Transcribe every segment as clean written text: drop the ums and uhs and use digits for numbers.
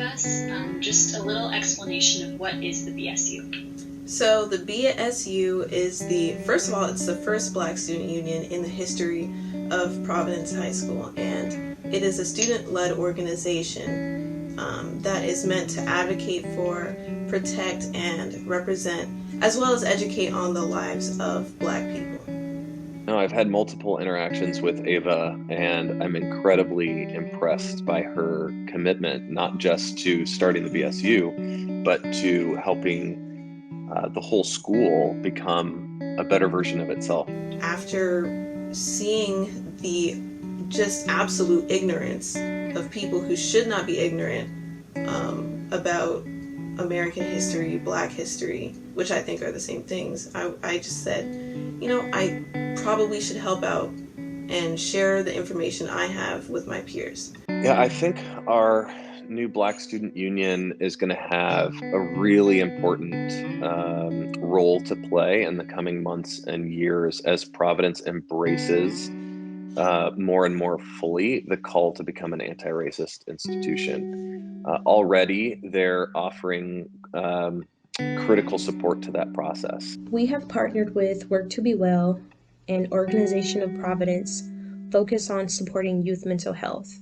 us just a little explanation of what is the BSU. So the BSU is first of all, it's the first Black student union in the history of Providence High School, and it is a student-led organization that is meant to advocate for, protect, and represent, as well as educate on the lives of Black people. No, I've had multiple interactions with Ava, and I'm incredibly impressed by her commitment, not just to starting the BSU, but to helping the whole school become a better version of itself. After seeing the just absolute ignorance of people who should not be ignorant about American history, Black history, which I think are the same things, I just said, I probably should help out and share the information I have with my peers. Yeah, I think our new Black Student Union is going to have a really important role to play in the coming months and years as Providence embraces more and more fully the call to become an anti-racist institution. Already, they're offering critical support to that process. We have partnered with Work to Be Well, an organization of Providence focused on supporting youth mental health,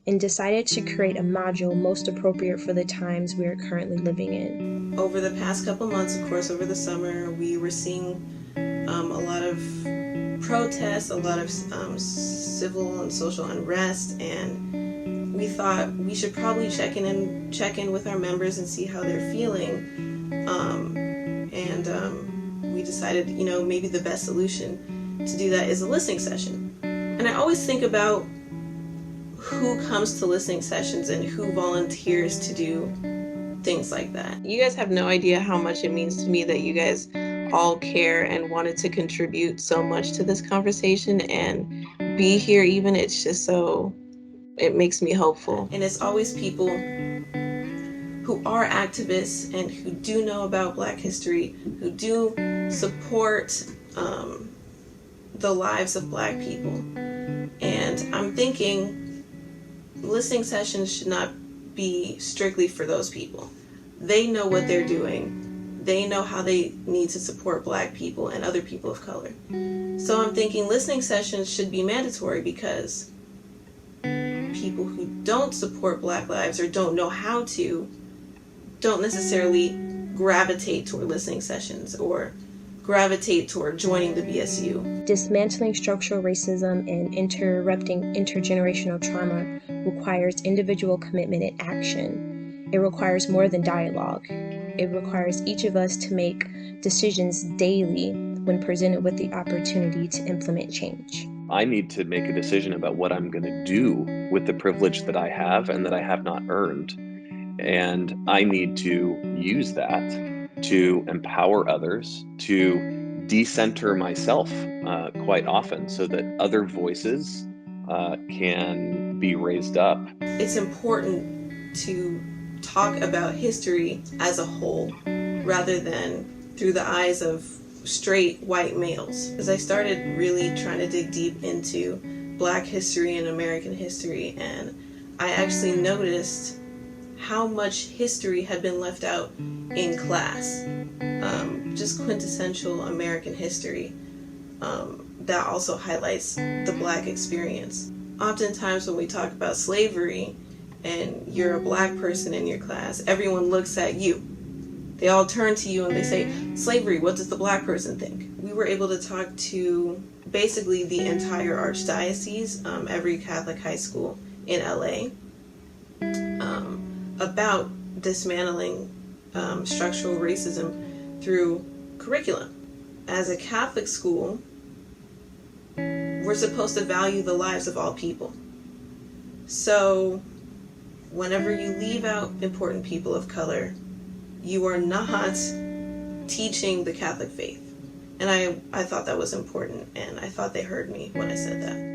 and decided to create a module most appropriate for the times we are currently living in. Over the past couple months, of course, over the summer, we were seeing a lot of protests, a lot of civil and social unrest, and we thought we should probably check in with our members and see how they're feeling. We decided, maybe the best solution to do that is a listening session. And I always think about who comes to listening sessions and who volunteers to do things like that. You guys have no idea how much it means to me that you guys all care and wanted to contribute so much to this conversation and be here even. It's just it makes me hopeful. And it's always people who are activists and who do know about Black history, who do support the lives of Black people. And I'm thinking listening sessions should not be strictly for those people. They know what they're doing. They know how they need to support Black people and other people of color. So I'm thinking listening sessions should be mandatory because people who don't support Black lives or don't know how to don't necessarily gravitate toward listening sessions or gravitate toward joining the BSU. Dismantling structural racism and interrupting intergenerational trauma requires individual commitment and action. It requires more than dialogue. It requires each of us to make decisions daily when presented with the opportunity to implement change. I need to make a decision about what I'm going to do with the privilege that I have and that I have not earned. And I need to use that to empower others, to decenter myself quite often so that other voices can be raised up. It's important to talk about history as a whole rather than through the eyes of straight white males. As I started really trying to dig deep into Black history and American history, and I actually noticed how much history had been left out in class. Just quintessential American history that also highlights the Black experience. Oftentimes when we talk about slavery and you're a Black person in your class, everyone looks at you. They all turn to you and they say, slavery, what does the Black person think? We were able to talk to basically the entire archdiocese, every Catholic high school in LA, about dismantling structural racism through curriculum. As a Catholic school, we're supposed to value the lives of all people. So whenever you leave out important people of color, you are not teaching the Catholic faith. And I thought that was important, and I thought they heard me when I said that.